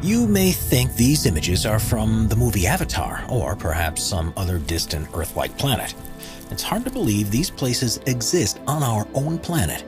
You may think these images are from the movie Avatar, or perhaps some other distant Earth-like planet. It's hard to believe these places exist on our own planet.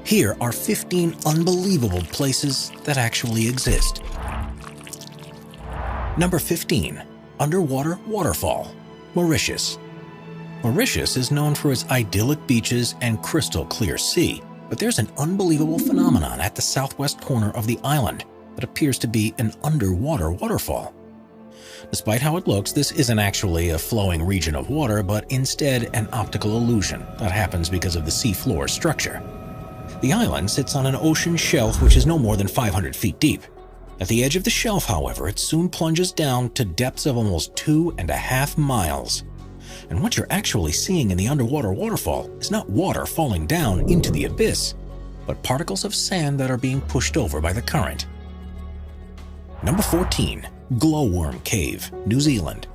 Here are 15 unbelievable places that actually exist. Number 15. Underwater Waterfall, Mauritius. Mauritius is known for its idyllic beaches and crystal clear sea, but there's an unbelievable phenomenon at the southwest corner of the island that appears to be an underwater waterfall. Despite how it looks, this isn't actually a flowing region of water, but instead an optical illusion that happens because of the seafloor structure. The island sits on an ocean shelf which is no more than 500 feet deep. At the edge of the shelf, however, it soon plunges down to depths of almost 2.5 miles. And what you're actually seeing in the underwater waterfall is not water falling down into the abyss, but particles of sand that are being pushed over by the current. Number 14. Glowworm Cave, New Zealand.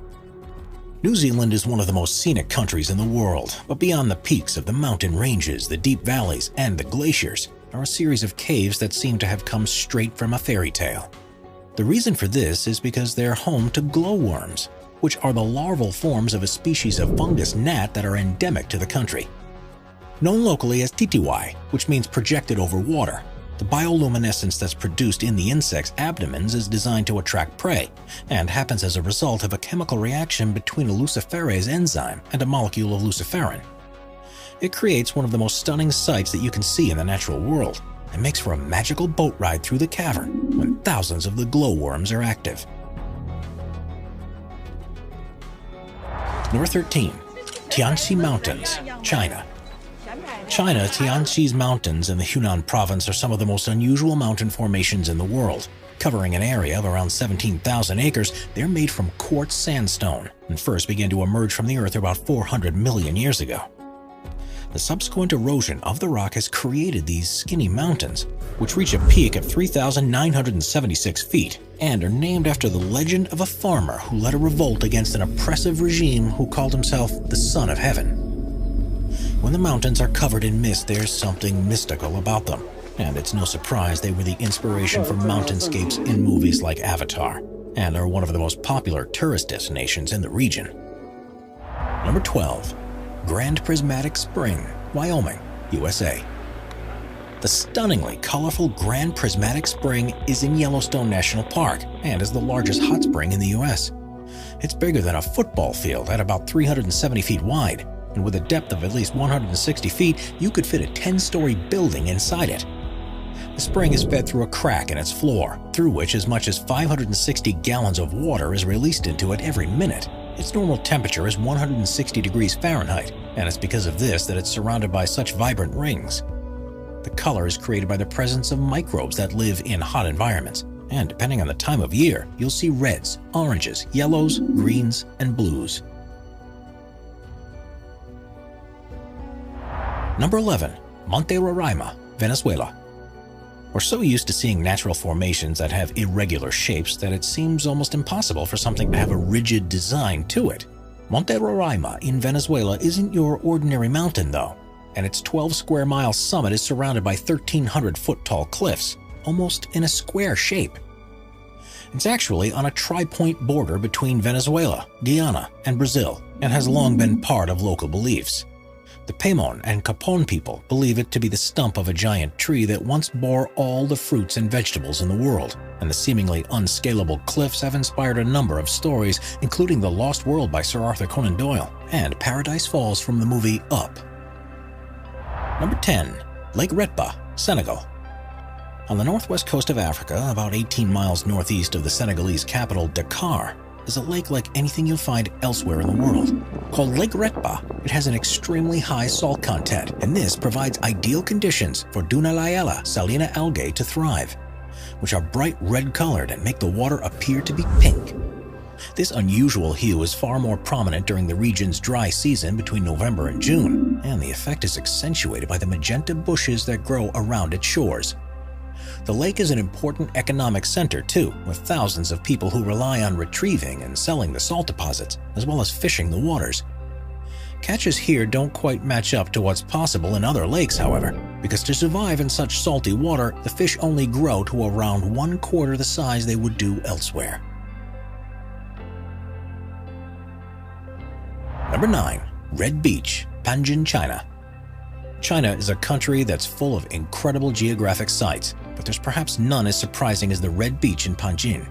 New Zealand is one of the most scenic countries in the world, but beyond the peaks of the mountain ranges, the deep valleys, and the glaciers are a series of caves that seem to have come straight from a fairy tale. The reason for this is because they're home to glowworms, which are the larval forms of a species of fungus gnat that are endemic to the country. Known locally as titiwai, which means projected over water, the bioluminescence that's produced in the insect's abdomens is designed to attract prey, and happens as a result of a chemical reaction between a luciferase enzyme and a molecule of luciferin. It creates one of the most stunning sights that you can see in the natural world, and makes for a magical boat ride through the cavern when thousands of the glowworms are active. Number 13. Tianxi Mountains, China. China, Tianxi's mountains in the Hunan province are some of the most unusual mountain formations in the world. Covering an area of around 17,000 acres, they're made from quartz sandstone and first began to emerge from the earth about 400 million years ago. The subsequent erosion of the rock has created these skinny mountains, which reach a peak of 3,976 feet and are named after the legend of a farmer who led a revolt against an oppressive regime who called himself the Son of Heaven. When the mountains are covered in mist, there's something mystical about them, and it's no surprise they were the inspiration for mountainscapes in movies like Avatar, and are one of the most popular tourist destinations in the region. Number 12. Grand Prismatic Spring, Wyoming, USA. The stunningly colorful Grand Prismatic Spring is in Yellowstone National Park and is the largest hot spring in the US. It's bigger than a football field at about 370 feet wide, and with a depth of at least 160 feet, you could fit a 10-story building inside it. The spring is fed through a crack in its floor, through which as much as 560 gallons of water is released into it every minute. Its normal temperature is 160 degrees Fahrenheit, and it's because of this that it's surrounded by such vibrant rings. The color is created by the presence of microbes that live in hot environments, and depending on the time of year, you'll see reds, oranges, yellows, greens, and blues. Number 11. Monte Roraima, Venezuela. We're so used to seeing natural formations that have irregular shapes that it seems almost impossible for something to have a rigid design to it. Monte Roraima in Venezuela isn't your ordinary mountain though, and its 12-square-mile summit is surrounded by 1,300-foot-tall cliffs, almost in a square shape. It's actually on a tri-point border between Venezuela, Guyana, and Brazil, and has long been part of local beliefs. The Paimon and Capon people believe it to be the stump of a giant tree that once bore all the fruits and vegetables in the world, and the seemingly unscalable cliffs have inspired a number of stories, including The Lost World by Sir Arthur Conan Doyle and Paradise Falls from the movie Up. Number 10. Lake Retba, Senegal. On the northwest coast of Africa, about 18 miles northeast of the Senegalese capital, Dakar, is a lake like anything you'll find elsewhere in the world. Called Lake Retba, it has an extremely high salt content, and this provides ideal conditions for Dunaliella salina algae to thrive, which are bright red-colored and make the water appear to be pink. This unusual hue is far more prominent during the region's dry season between November and June, and the effect is accentuated by the magenta bushes that grow around its shores. The lake is an important economic center too, with thousands of people who rely on retrieving and selling the salt deposits, as well as fishing the waters. Catches here don't quite match up to what's possible in other lakes, however, because to survive in such salty water, the fish only grow to around 1/4 the size they would do elsewhere. Number 9. Red Beach, Panjin, China. China is a country that's full of incredible geographic sites, but there's perhaps none as surprising as the Red Beach in Panjin.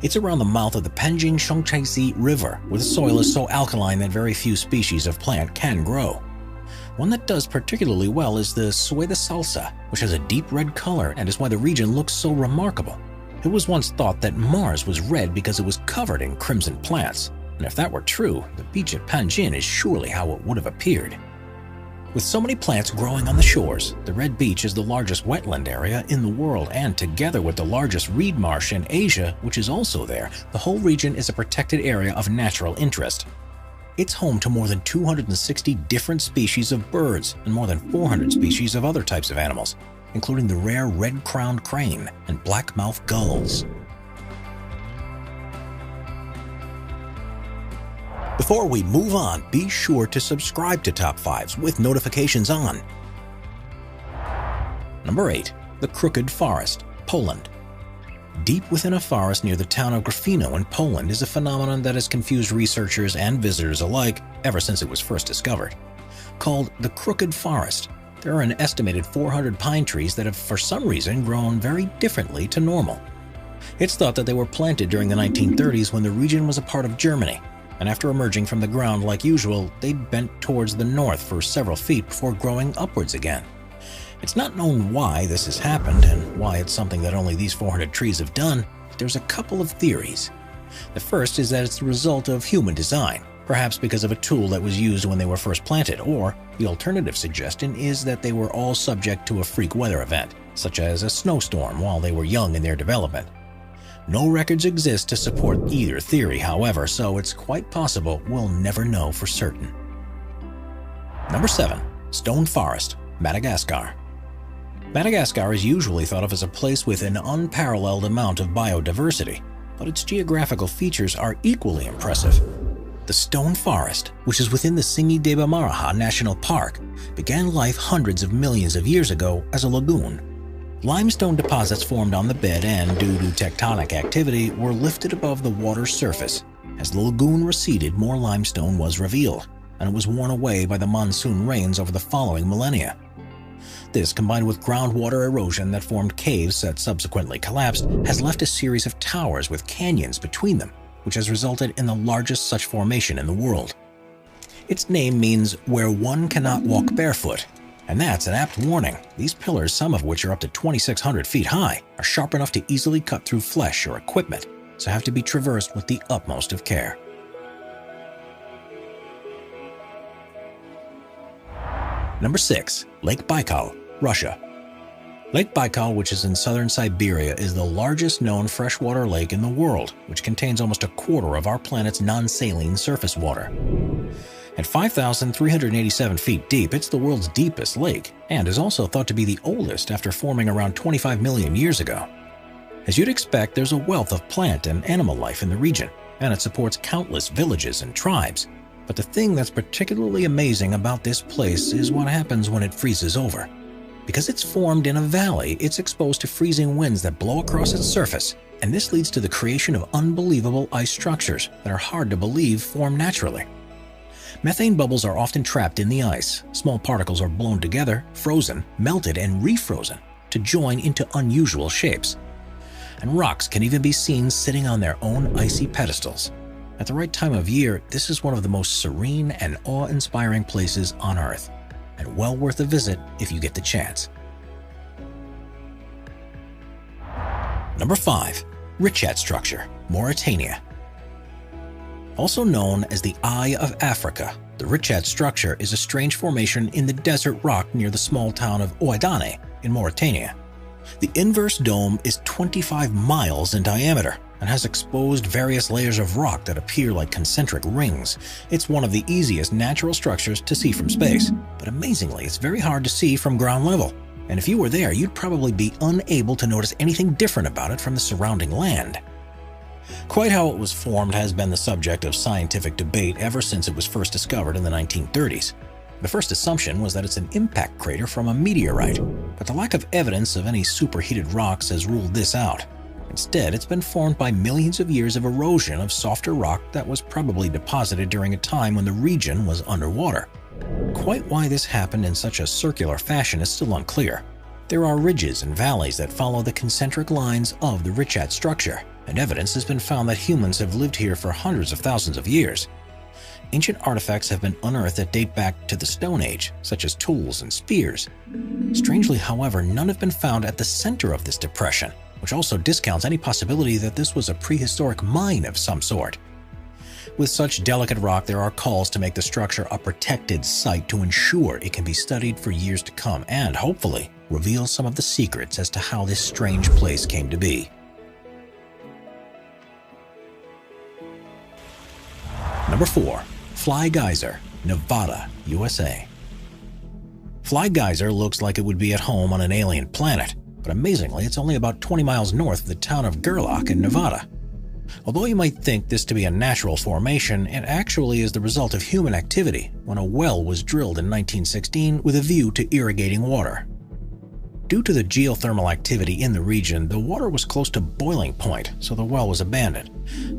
It's around the mouth of the Panjin Shangchaisi River, where the soil is so alkaline that very few species of plant can grow. One that does particularly well is the Sueda salsa, which has a deep red color and is why the region looks so remarkable. It was once thought that Mars was red because it was covered in crimson plants, and if that were true, the beach at Panjin is surely how it would have appeared. With so many plants growing on the shores, the Red Beach is the largest wetland area in the world, and together with the largest reed marsh in Asia, which is also there, the whole region is a protected area of natural interest. It's home to more than 260 different species of birds and more than 400 species of other types of animals, including the rare red-crowned crane and black-mouthed gulls. Before we move on, be sure to subscribe to Top 5s with notifications on. Number 8. The Crooked Forest, Poland. Deep within a forest near the town of Gryfino in Poland is a phenomenon that has confused researchers and visitors alike ever since it was first discovered. Called the Crooked Forest, there are an estimated 400 pine trees that have for some reason grown very differently to normal. It's thought that they were planted during the 1930s when the region was a part of Germany, and after emerging from the ground like usual, they bent towards the north for several feet before growing upwards again. It's not known why this has happened and why it's something that only these 400 trees have done, but there's a couple of theories. The first is that it's the result of human design, perhaps because of a tool that was used when they were first planted, or the alternative suggestion is that they were all subject to a freak weather event, such as a snowstorm while they were young in their development. No records exist to support either theory, however, so it's quite possible we'll never know for certain. Number 7. Stone Forest, Madagascar. Madagascar is usually thought of as a place with an unparalleled amount of biodiversity, but its geographical features are equally impressive. The Stone Forest, which is within the Tsingy-de-Bemaraha National Park, began life hundreds of millions of years ago as a lagoon. Limestone deposits formed on the bed and, due to tectonic activity, were lifted above the water's surface. As the lagoon receded, more limestone was revealed, and it was worn away by the monsoon rains over the following millennia. This, combined with groundwater erosion that formed caves that subsequently collapsed, has left a series of towers with canyons between them, which has resulted in the largest such formation in the world. Its name means where one cannot walk barefoot, and that's an apt warning. These pillars, some of which are up to 2,600 feet high, are sharp enough to easily cut through flesh or equipment, so have to be traversed with the utmost of care. Number 6. Lake Baikal, Russia. Lake Baikal, which is in southern Siberia, is the largest known freshwater lake in the world, which contains almost a quarter of our planet's non-saline surface water. At 5,387 feet deep, it's the world's deepest lake, and is also thought to be the oldest after forming around 25 million years ago. As you'd expect, there's a wealth of plant and animal life in the region, and it supports countless villages and tribes. But the thing that's particularly amazing about this place is what happens when it freezes over. Because it's formed in a valley, it's exposed to freezing winds that blow across its surface, and this leads to the creation of unbelievable ice structures that are hard to believe form naturally. Methane bubbles are often trapped in the ice. Small particles are blown together, frozen, melted, and refrozen to join into unusual shapes. And rocks can even be seen sitting on their own icy pedestals. At the right time of year, this is one of the most serene and awe-inspiring places on Earth, and well worth a visit if you get the chance. Number 5. Richat Structure, Mauritania. Also known as the Eye of Africa, the Richat Structure is a strange formation in the desert rock near the small town of Ouaddané in Mauritania. The inverse dome is 25 miles in diameter and has exposed various layers of rock that appear like concentric rings. It's one of the easiest natural structures to see from space, but amazingly, it's very hard to see from ground level. And if you were there, you'd probably be unable to notice anything different about it from the surrounding land. Quite how it was formed has been the subject of scientific debate ever since it was first discovered in the 1930s. The first assumption was that it's an impact crater from a meteorite, but the lack of evidence of any superheated rocks has ruled this out. Instead, it's been formed by millions of years of erosion of softer rock that was probably deposited during a time when the region was underwater. Quite why this happened in such a circular fashion is still unclear. There are ridges and valleys that follow the concentric lines of the Richat structure, and evidence has been found that humans have lived here for hundreds of thousands of years. Ancient artifacts have been unearthed that date back to the Stone Age, such as tools and spears. Strangely, however, none have been found at the center of this depression, which also discounts any possibility that this was a prehistoric mine of some sort. With such delicate rock, there are calls to make the structure a protected site to ensure it can be studied for years to come and, hopefully, reveal some of the secrets as to how this strange place came to be. Number 4. Fly Geyser, Nevada, USA. Fly Geyser looks like it would be at home on an alien planet, but amazingly, it's only about 20 miles north of the town of Gerlach in Nevada. Although you might think this to be a natural formation, it actually is the result of human activity when a well was drilled in 1916 with a view to irrigating water. Due to the geothermal activity in the region, the water was close to boiling point, so the well was abandoned,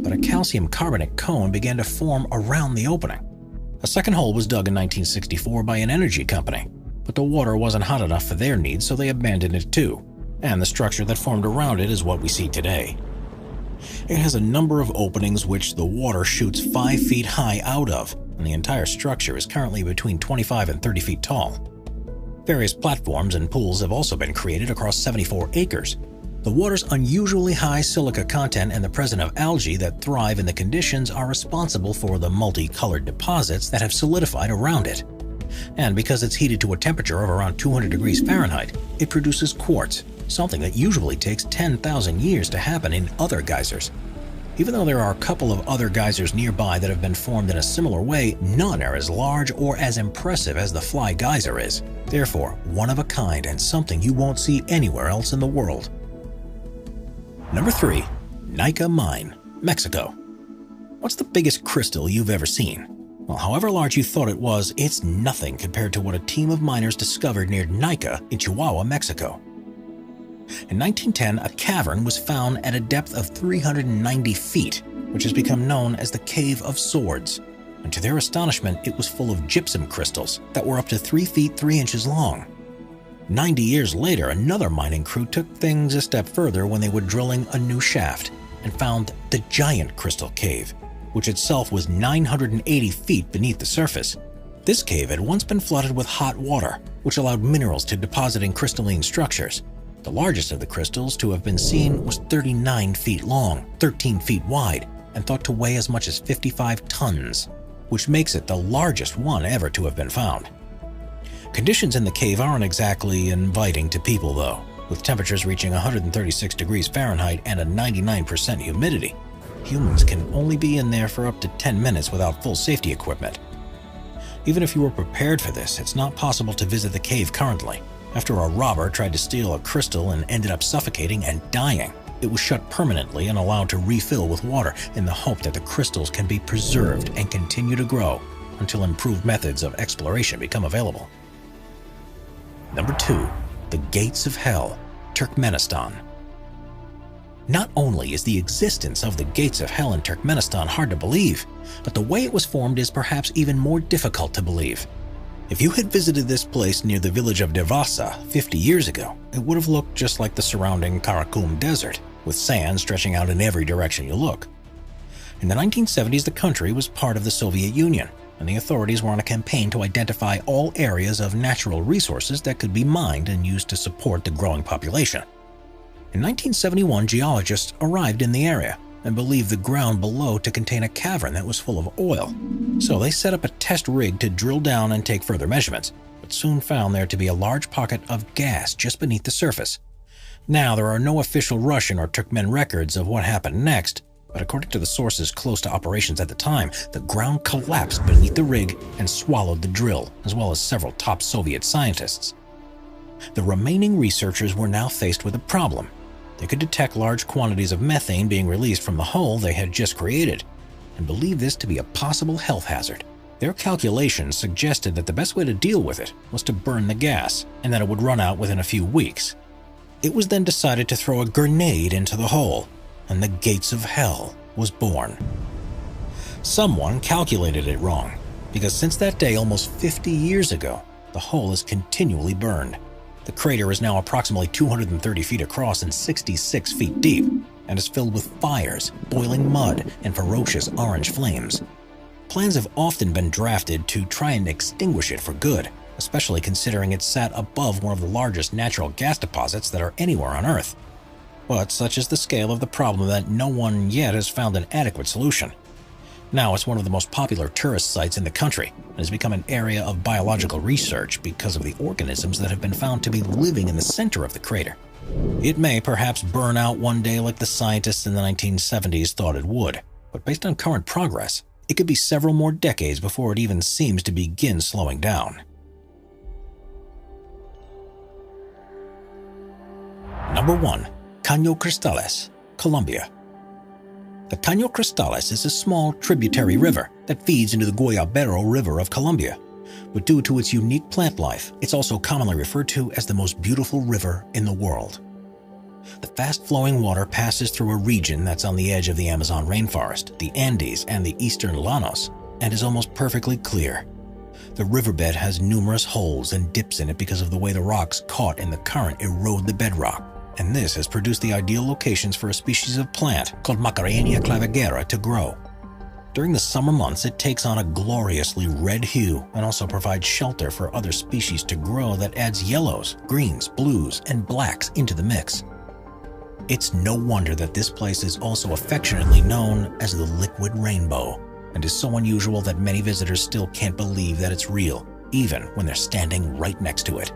but a calcium carbonate cone began to form around the opening. A second hole was dug in 1964 by an energy company, but the water wasn't hot enough for their needs, so they abandoned it too, and the structure that formed around it is what we see today. It has a number of openings which the water shoots 5 feet high out of, and the entire structure is currently between 25 and 30 feet tall. Various platforms and pools have also been created across 74 acres. The water's unusually high silica content and the presence of algae that thrive in the conditions are responsible for the multicolored deposits that have solidified around it. And because it's heated to a temperature of around 200 degrees Fahrenheit, it produces quartz, something that usually takes 10,000 years to happen in other geysers. Even though there are a couple of other geysers nearby that have been formed in a similar way, none are as large or as impressive as the Fly Geyser is. Therefore, one of a kind and something you won't see anywhere else in the world. Number 3. Nika Mine, Mexico. What's the biggest crystal you've ever seen? Well, however large you thought it was, it's nothing compared to what a team of miners discovered near Nika in Chihuahua, Mexico. In 1910, a cavern was found at a depth of 390 feet, which has become known as the Cave of Swords. And to their astonishment, it was full of gypsum crystals that were up to 3 feet 3 inches long. 90 years later, another mining crew took things a step further when they were drilling a new shaft and found the Giant Crystal Cave, which itself was 980 feet beneath the surface. This cave had once been flooded with hot water, which allowed minerals to deposit in crystalline structures. The largest of the crystals to have been seen was 39 feet long, 13 feet wide, and thought to weigh as much as 55 tons, which makes it the largest one ever to have been found. Conditions in the cave aren't exactly inviting to people though, with temperatures reaching 136 degrees Fahrenheit and a 99% humidity. Humans can only be in there for up to 10 minutes without full safety equipment. Even if you were prepared for this, it's not possible to visit the cave currently. After a robber tried to steal a crystal and ended up suffocating and dying, it was shut permanently and allowed to refill with water in the hope that the crystals can be preserved and continue to grow until improved methods of exploration become available. Number 2. The Gates of Hell, Turkmenistan. Not only is the existence of the Gates of Hell in Turkmenistan hard to believe, but the way it was formed is perhaps even more difficult to believe. If you had visited this place near the village of Devasa 50 years ago, it would have looked just like the surrounding Karakum Desert, with sand stretching out in every direction you look. In the 1970s, the country was part of the Soviet Union, and the authorities were on a campaign to identify all areas of natural resources that could be mined and used to support the growing population. In 1971, geologists arrived in the area and believed the ground below to contain a cavern that was full of oil. So they set up a test rig to drill down and take further measurements, but soon found there to be a large pocket of gas just beneath the surface. Now, there are no official Russian or Turkmen records of what happened next, but according to the sources close to operations at the time, the ground collapsed beneath the rig and swallowed the drill, as well as several top Soviet scientists. The remaining researchers were now faced with a problem. They could detect large quantities of methane being released from the hole they had just created, and believed this to be a possible health hazard. Their calculations suggested that the best way to deal with it was to burn the gas, and that it would run out within a few weeks. It was then decided to throw a grenade into the hole, and the gates of hell was born. Someone calculated it wrong, because since that day almost 50 years ago, the hole is continually burned. The crater is now approximately 230 feet across and 66 feet deep, and is filled with fires, boiling mud, and ferocious orange flames. Plans have often been drafted to try and extinguish it for good, especially considering it sat above one of the largest natural gas deposits that are anywhere on Earth. But such is the scale of the problem that no one yet has found an adequate solution. Now it's one of the most popular tourist sites in the country and has become an area of biological research because of the organisms that have been found to be living in the center of the crater. It may perhaps burn out one day like the scientists in the 1970s thought it would, but based on current progress, it could be several more decades before it even seems to begin slowing down. Number 1. Caño Cristales, Colombia. The Caño Cristales is a small tributary river that feeds into the Guayabero River of Colombia. But due to its unique plant life, it's also commonly referred to as the most beautiful river in the world. The fast-flowing water passes through a region that's on the edge of the Amazon rainforest, the Andes, and the eastern Llanos, and is almost perfectly clear. The riverbed has numerous holes and dips in it because of the way the rocks caught in the current erode the bedrock, and this has produced the ideal locations for a species of plant called Macarenia clavigera to grow. During the summer months, it takes on a gloriously red hue and also provides shelter for other species to grow that adds yellows, greens, blues, and blacks into the mix. It's no wonder that this place is also affectionately known as the Liquid Rainbow, and is so unusual that many visitors still can't believe that it's real, even when they're standing right next to it.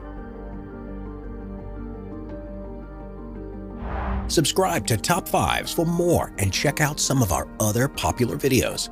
Subscribe to Top 5s for more and check out some of our other popular videos.